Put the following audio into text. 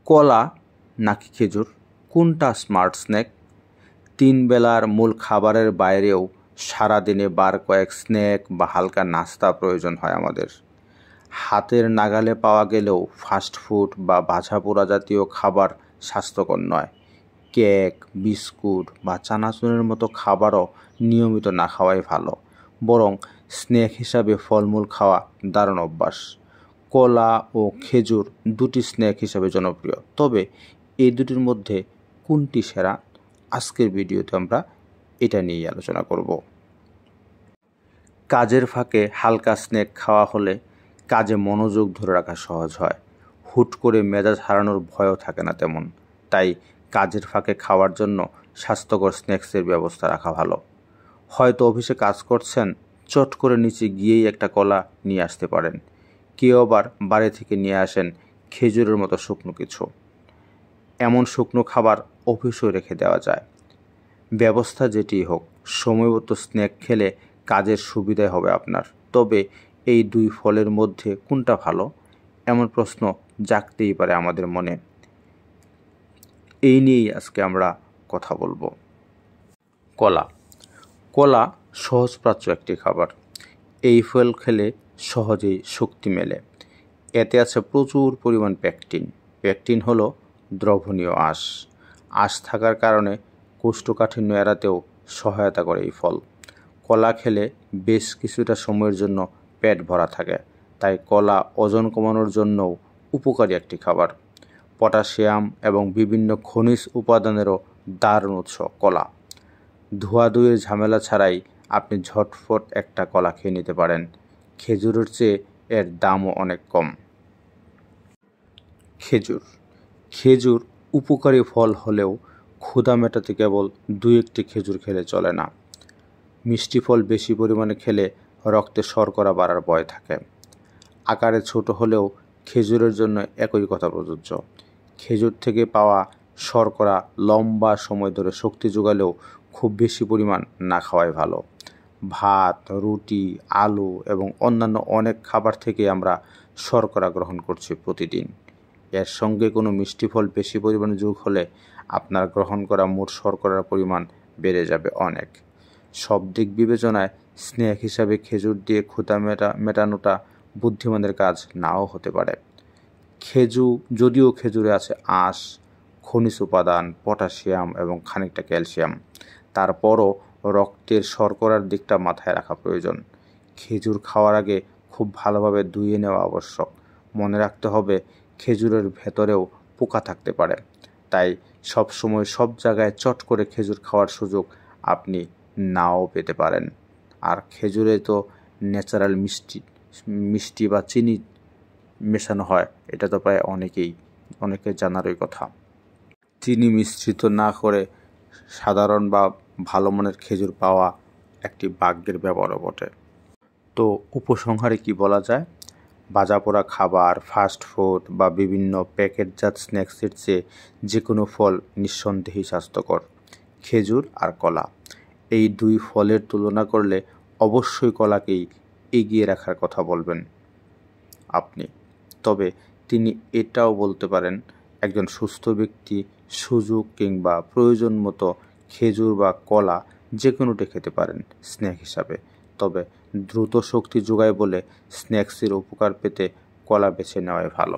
কলা নাকি খেজুর, কোনটা স্মার্ট স্ন্যাক? 3 বেলার মূল খাবারের বাইরেও সারাদিনে বার কয়েক স্ন্যাক বা হালকা নাস্তা প্রয়োজন হয় আমাদের। হাতের নাগালে পাওয়া গেলেও ফাস্টফুড বা ভাজাপোড়া জাতীয় খাবার স্বাস্থ্যকর নয়। কেক, বিস্কুট বা চানাচুরের মতো খাবারও নিয়মিত না খাওয়াই ভালো। বরং স্ন্যাক হিসাবে ফলমূল খাওয়া দারুণ অভ্যাস। কলা ও খেজুর দুটি স্ন্যাক হিসাবে জনপ্রিয়, তবে এই দুটির মধ্যে কোনটি সেরা? আজকের ভিডিওতে আমরা এটা নিয়ে আলোচনা করব। কাজের ফাঁকে হালকা স্ন্যাক খাওয়া হলে কাজে মনোযোগ ধরে রাখা সহজ হয়। হুট করে মেজাজ হারানোর ভয়ও থাকে না তেমন। তাই কাজের ফাঁকে খাওয়ার জন্য স্বাস্থ্যকর স্ন্যাক্সের ব্যবস্থা রাখা ভালো। হয়তো অফিসে কাজ করছেন, চট করে নিচে গিয়েই একটা কলা নিয়ে আসতে পারেন। কেউ আবার বাড়ি থেকে নিয়ে আসেন খেজুরের মতো শুকনো কিছু। এমন শুকনো খাবার অফিসেও রেখে দেওয়া যায়। ব্যবস্থা যেটিই হোক, সময়মতো স্ন্যাক খেলে কাজের সুবিধাই হবে আপনার। তবে এই দুই ফলের মধ্যে কোনটা ভালো, এমন প্রশ্ন জাগতেই পারে আমাদের মনে। এই নিয়েই আজকে আমরা কথা বলবো। কলা সহজপাচ্য একটি খাবার। এই ফল খেলে সহজেই শক্তি মেলে। এতে আছে প্রচুর পরিমাণ প্যাকটিন। প্যাকটিন হলো দ্রবণীয় আঁশ। আঁশ থাকার কারণে কোষ্ঠকাঠিন্য এড়াতেও সহায়তা করে এই ফল। কলা খেলে বেশ কিছুটা সময়ের জন্য পেট ভরা থাকে, তাই কলা ওজন কমানোর জন্যও উপকারী একটি খাবার। পটাশিয়াম এবং বিভিন্ন খনিজ উপাদানেরও দারুণ উৎস কলা। ধোয়াধুয়ির ঝামেলা ছাড়াই আপনি ঝটফট একটা কলা খেয়ে নিতে পারেন। খেজুরের চেয়ে এর দামও অনেক কম। খেজুর উপকারী ফল হলেও ক্ষুধা মেটাতে কেবল 2-1টি খেজুর খেলে চলে না। মিষ্টি ফল বেশি পরিমাণে খেলে রক্তে শর্করা বাড়ার ভয় থাকে। আকারে ছোট হলেও খেজুরের জন্য একই কথা প্রযোজ্য। খেজুর থেকে পাওয়া শর্করা লম্বা সময় ধরে শক্তি যোগালেও খুব বেশি পরিমাণ না খাওয়াই ভালো। ভাত, রুটি, আলু এবং অন্যান্য অনেক খাবার থেকে আমরা শর্করা গ্রহণ করছি প্রতিদিন। এর সঙ্গে কোনো মিষ্টি ফল বেশি পরিমাণে যোগ হলে আপনার গ্রহণ করা মোট শর্করার পরিমাণ বেড়ে যাবে অনেক। সব দিক বিবেচনায় স্ন্যাক হিসাবে খেজুর দিয়ে ক্ষুধা মেটানোটা বুদ্ধিমানের কাজ নাও হতে পারে। যদিও খেজুরে আছে আঁশ, খনিজ উপাদান, পটাশিয়াম এবং খানিকটা ক্যালসিয়াম, তারপরও রক্তের শর্করার দিকটা মাথায় রাখা প্রয়োজন। খেজুর খাওয়ার আগে খুব ভালোভাবে ধুয়ে নেওয়া আবশ্যক। মনে রাখতে হবে, খেজুরের ভেতরেও পোকা থাকতে পারে, তাই সবসময় সব জায়গায় চট করে খেজুর খাওয়ার সুযোগ আপনি নাও পেতে পারেন। আর খেজুরে তো ন্যাচারাল মিষ্টি বা চিনি মেশানো হয়, এটা তো প্রায় অনেকের জানারই কথা। চিনি মিশ্রিত না করে সাধারণ বা ভালো মানের খেজুর পাওয়া একটি ভাগ্যের ব্যাপারও বটে। তো উপসংহারে কি বলা যায়? ভাজাপোড়া খাবার, ফাস্টফুড বা বিভিন্ন প্যাকেটজাত স্ন্যাক্সের চেয়ে যে কোনো ফল নিঃসন্দেহেই স্বাস্থ্যকর। খেজুর আর কলা, এই দুই ফলের তুলনা করলে অবশ্যই কলাকেই এগিয়ে রাখার কথা বলবেন আপনি। তবে তিনি এটাও বলতে পারেন, একজন সুস্থ ব্যক্তি সুযোগ কিংবা প্রয়োজন মতো খেজুর বা কলা যে কোনোটি খেতে পারেন স্ন্যাক হিসাবে। তবে দ্রুত শক্তি যোগায় বলে স্ন্যাক্সের উপকার পেতে কলা বেছে নেওয়াই ভালো।